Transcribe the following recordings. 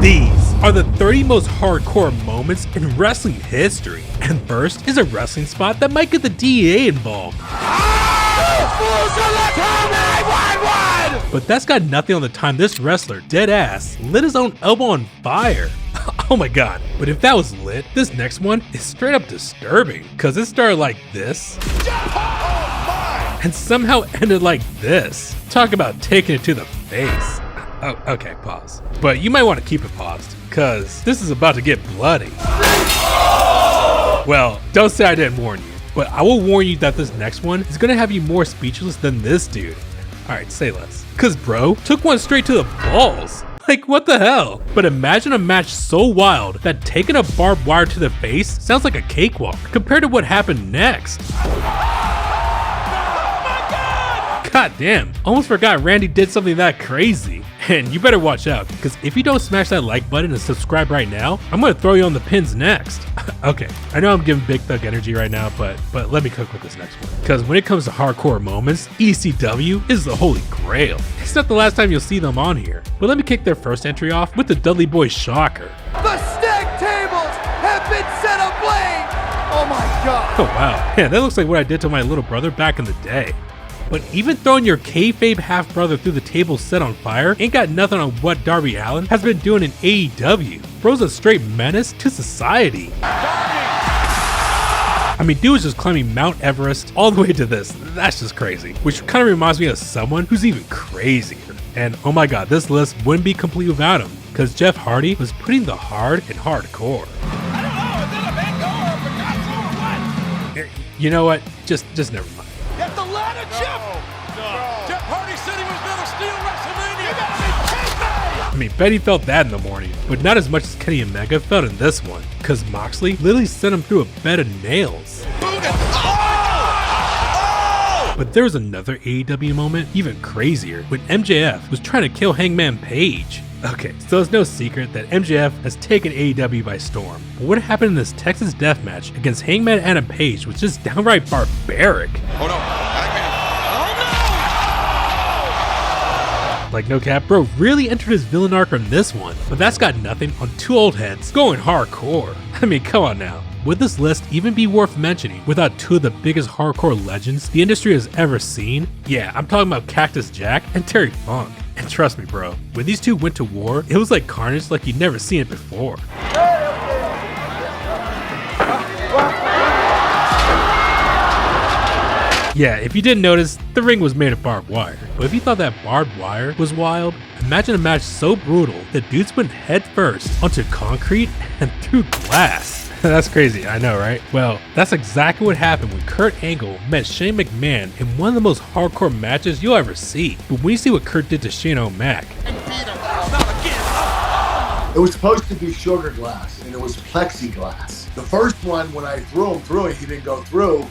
These are the 30 most hardcore moments in wrestling history. And first is a wrestling spot that might get the DEA involved. But that's got nothing on the time this wrestler, deadass, lit his own elbow on fire. Oh my god. But if that was lit, this next one is straight up disturbing, cause it started like this and somehow ended like this. Talk about taking it to the face. Oh, okay, pause. But you might want to keep it paused, cause this is about to get bloody. Well, don't say I didn't warn you, but I will warn you that this next one is gonna have you more speechless than this dude. Alright, say less. Cause bro took one straight to the balls. Like, what the hell? But imagine a match so wild that taking a barbed wire to the face sounds like a cakewalk compared to what happened next. God damn, almost forgot Randy did something that crazy. And you better watch out, because if you don't smash that like button and subscribe right now, I'm gonna throw you on the pins next. Okay, I know I'm giving Big Thug energy right now, but let me cook with this next one. Because when it comes to hardcore moments, ECW is the holy grail. It's not the last time you'll see them on here. But let me kick their first entry off with the Dudley Boyz Shocker. The stacked tables have been set ablaze! Oh my god! Oh wow, yeah, that looks like what I did to my little brother back in the day. But even throwing your kayfabe half-brother through the table set on fire ain't got nothing on what Darby Allin has been doing in AEW. Bro's a straight menace to society. I mean, dude was just climbing Mount Everest all the way to this. That's just crazy. Which kind of reminds me of someone who's even crazier. And oh my god, this list wouldn't be complete without him, because Jeff Hardy was putting the hard in hardcore. You know what? Just never mind. Get the ladder, Jeff! Jeff Hardy said he was gonna steal WrestleMania! You gotta be kidding me! I mean, Betty felt that in the morning, but not as much as Kenny Omega felt in this one, because Moxley literally sent him through a bed of nails. But there was another AEW moment, even crazier, when MJF was trying to kill Hangman Page. Okay, so it's no secret that MJF has taken AEW by storm. But what happened in this Texas death match against Hangman Adam Page was just downright barbaric. Oh no, Hangman! Oh no! Like no cap, bro really entered his villain arc on this one, but that's got nothing on two old heads going hardcore. I mean, come on now. Would this list even be worth mentioning without two of the biggest hardcore legends the industry has ever seen? Yeah, I'm talking about Cactus Jack and Terry Funk. And trust me, bro, when these two went to war, it was like carnage like you'd never seen it before. Yeah, if you didn't notice, the ring was made of barbed wire. But if you thought that barbed wire was wild, imagine a match so brutal that dudes went head first onto concrete and through glass. That's crazy, I know, right? Well, that's exactly what happened when Kurt Angle met Shane McMahon in one of the most hardcore matches you'll ever see. But when you see what Kurt did to Shane O'Mac, it was supposed to be sugar glass, and it was plexiglass. The first one, when I threw him through it, he didn't go through.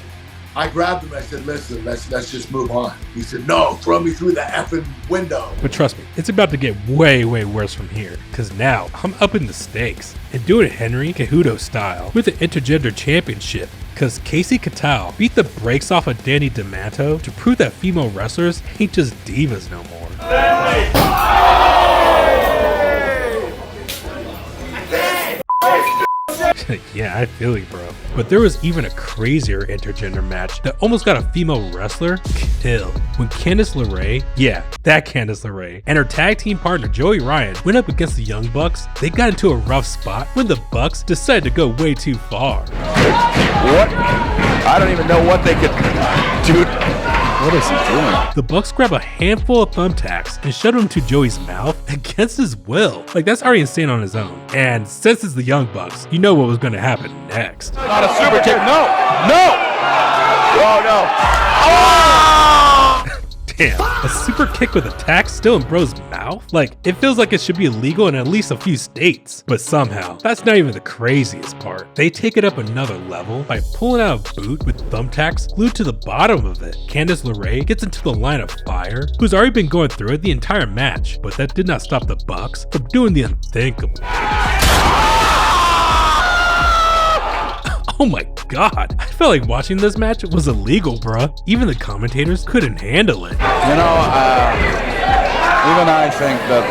I grabbed him, I said, listen, let's just move on. He said, no, throw me through the effing window. But trust me, it's about to get way worse from here. Cause now, I'm upping the stakes and doing it Henry Cejudo style with the Intergender Championship. Cause Casey Catal beat the brakes off of Danny D'Amato to prove that female wrestlers ain't just divas no more. Yeah, I feel you, bro. But there was even a crazier intergender match that almost got a female wrestler killed. When Candice LeRae, yeah, that Candice LeRae, and her tag team partner Joey Ryan went up against the Young Bucks, they got into a rough spot when the Bucks decided to go way too far. What? I don't even know what they could do. What is he doing? The Bucks grab a handful of thumbtacks and shove them to Joey's mouth against his will. Like, that's already insane on his own. And since it's the Young Bucks, you know what was going to happen next. Not a super kick. No! Oh no! Oh! Damn, a super kick with a tack still in bro's mouth? Like, it feels like it should be illegal in at least a few states. But somehow, that's not even the craziest part. They take it up another level by pulling out a boot with thumbtacks glued to the bottom of it. Candice LeRae gets into the line of fire, who's already been going through it the entire match, but that did not stop the Bucks from doing the unthinkable. Oh my god, I felt like watching this match was illegal, bruh. Even the commentators couldn't handle it. You know, even I think that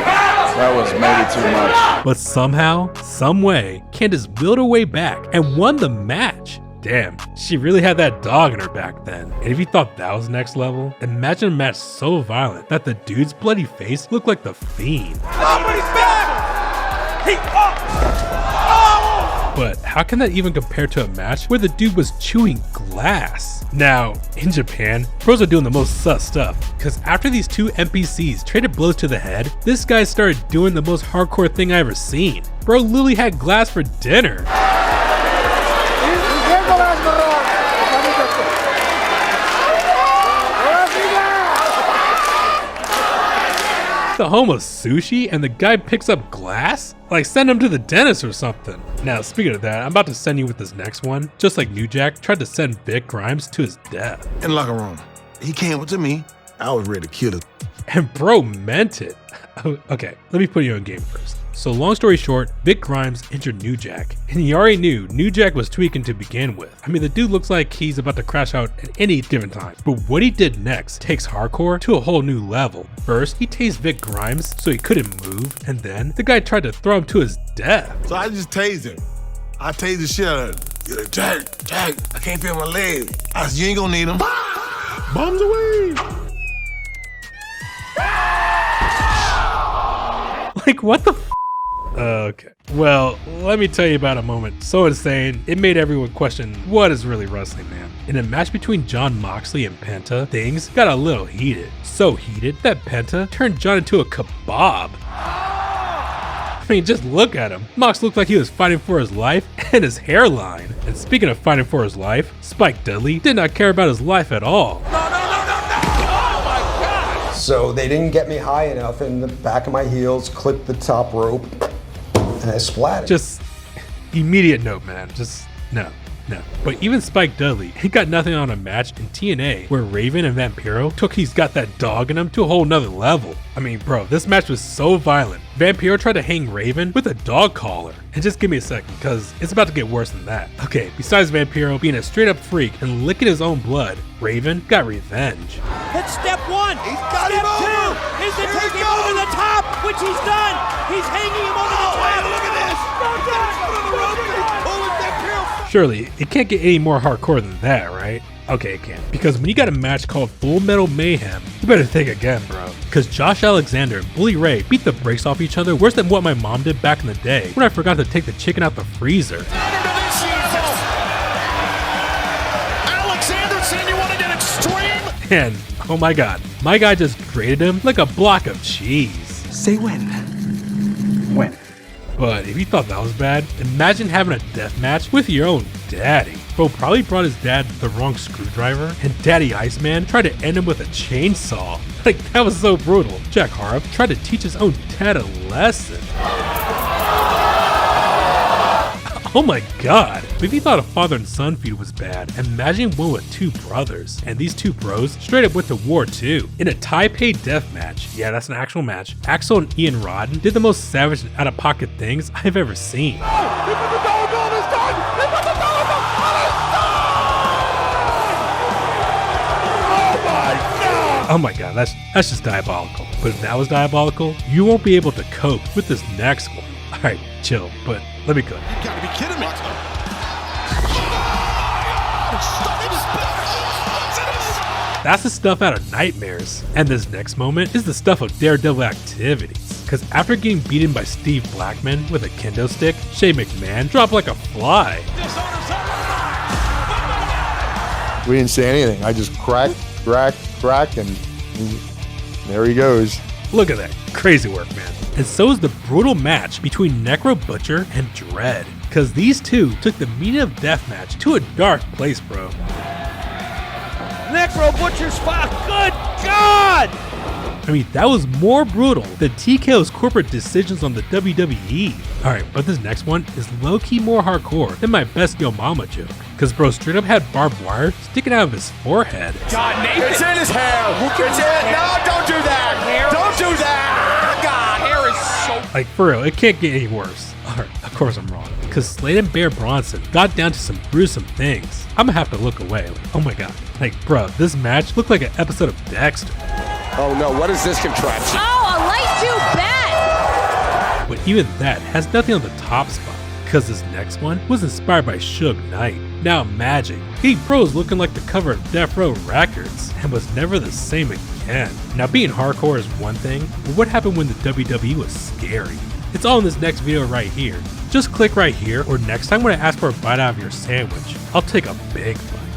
That was maybe too much. But somehow, some way, Candice willed her way back and won the match. Damn, she really had that dog in her back then. And if you thought that was next level, imagine a match so violent that the dude's bloody face looked like the Fiend. Somebody's back! He But how can that even compare to a match where the dude was chewing glass? Now, in Japan, pros are doing the most sus stuff, because after these two NPCs traded blows to the head, this guy started doing the most hardcore thing I ever seen. Bro literally had glass for dinner. The home of sushi and the guy picks up glass? Like send him to the dentist or something. Now speaking of that, I'm about to send you with this next one. Just like New Jack tried to send Vic Grimes to his death. In the locker room, he came up to me. I was ready to kill him. And bro meant it. Okay, let me put you on game first. So long story short, Vic Grimes injured New Jack, and he already knew New Jack was tweaking to begin with. I mean, the dude looks like he's about to crash out at any given time. But what he did next takes hardcore to a whole new level. First, he tased Vic Grimes so he couldn't move, and then the guy tried to throw him to his death. So I just tased him. I tased the shit out of him. He's like, Jack, I can't feel my leg. I said, you ain't gonna need him. Bombs away. Like, what the f? Okay. Well, let me tell you about a moment so insane, it made everyone question what is really wrestling, man. In a match between Jon Moxley and Penta, things got a little heated. So heated that Penta turned Jon into a kebab. I mean, just look at him. Mox looked like he was fighting for his life and his hairline. And speaking of fighting for his life, Spike Dudley did not care about his life at all. So they didn't get me high enough, and the back of my heels clipped the top rope, and I splatted. Just immediate note, man. Just no. But even Spike Dudley, he got nothing on a match in TNA where Raven and Vampiro took he's got that dog in him to a whole nother level. I mean, bro, this match was so violent. Vampiro tried to hang Raven with a dog collar. And just give me a second, because it's about to get worse than that. Okay, besides Vampiro being a straight up freak and licking his own blood, Raven got revenge. Hit step one. He's got him over. Step two is to take him over the top, which he's done. He's hanging him over the top. Look at this. Surely, it can't get any more hardcore than that, right? Okay, it can. Because when you got a match called Full Metal Mayhem, you better think again, bro. Because Josh Alexander and Bully Ray beat the brakes off each other worse than what my mom did back in the day when I forgot to take the chicken out the freezer. Alexander said you wanted an extreme. And, oh my god, my guy just grated him like a block of cheese. Say when. When? But if you thought that was bad, imagine having a death match with your own daddy. Bro probably brought his dad the wrong screwdriver, and Daddy Iceman tried to end him with a chainsaw. Like, that was so brutal. Jack Harp tried to teach his own dad a lesson. Oh my god. But if you thought a father and son feud was bad, imagine one with two brothers. And these two bros straight up went to war too. In a Taipei death match, yeah, that's an actual match, Axel and Ian Rodden did the most savage and out of pocket things I've ever seen. Oh my god, that's just diabolical. But if that was diabolical, you won't be able to cope with this next one. Alright, chill, but let me cook. You gotta be kidding me. That's the stuff out of Nightmares. And this next moment is the stuff of Daredevil activities. Cause after getting beaten by Steve Blackman with a kendo stick, Shane McMahon dropped like a fly. We didn't say anything. I just crack, and there he goes. Look at that, crazy work, man. And so is the brutal match between Necro Butcher and Dread. Cause these two took the meaning of deathmatch to a dark place, bro. Necro Butcher spot. Good God! I mean, that was more brutal than TKO's corporate decisions on the WWE. Alright, but this next one is low-key more hardcore than my best Yo Mama joke. Cause bro straight up had barbed wire sticking out of his forehead. God, Nathan. It's in his hair. It's in. No, don't do that. Don't do that. God, hair is so. Like, for real, it can't get any worse. Alright, of course I'm wrong. Cause Slade and Bear Bronson got down to some gruesome things. I'm gonna have to look away. Like, oh my god. Like, bro, this match looked like an episode of Dexter. Oh no, what is this contraption? Oh, a light too bad. But even that has nothing on the top spot, because this next one was inspired by Suge Knight. Now imagine, Pete Rose looking like the cover of Death Row Records and was never the same again. Now being hardcore is one thing, but what happened when the WWE was scary? It's all in this next video right here. Just click right here, or next time when I ask for a bite out of your sandwich, I'll take a big bite.